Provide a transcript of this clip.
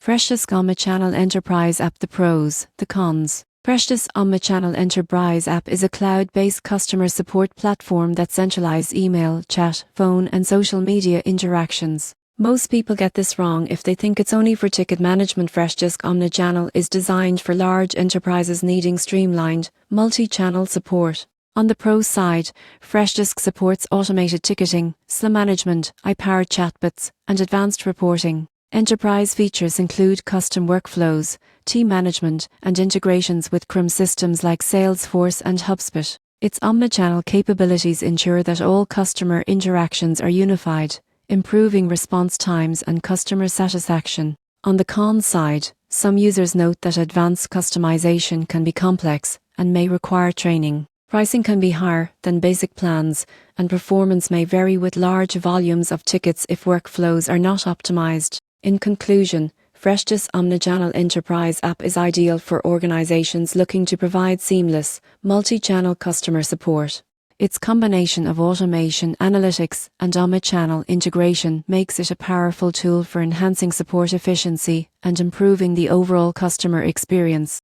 Freshdesk Omnichannel Enterprise App. The pros, the cons. Freshdesk Omnichannel Enterprise App is a cloud-based customer support platform that centralizes email, chat, phone, and social media interactions. Most people get this wrong if they think it's only for ticket management. Freshdesk Omnichannel is designed for large enterprises needing streamlined, multi-channel support. On the pro side, Freshdesk supports automated ticketing, SLA management, AI-powered chatbots, and advanced reporting. Enterprise features include custom workflows, team management, and integrations with CRM systems like Salesforce and HubSpot. Its omnichannel capabilities ensure that all customer interactions are unified, improving response times and customer satisfaction. On the con side, some users note that advanced customization can be complex and may require training. Pricing can be higher than basic plans, and performance may vary with large volumes of tickets if workflows are not optimized. In conclusion, Freshdesk Omnichannel Enterprise App is ideal for organizations looking to provide seamless, multi-channel customer support. Its combination of automation, analytics, and omnichannel integration makes it a powerful tool for enhancing support efficiency and improving the overall customer experience.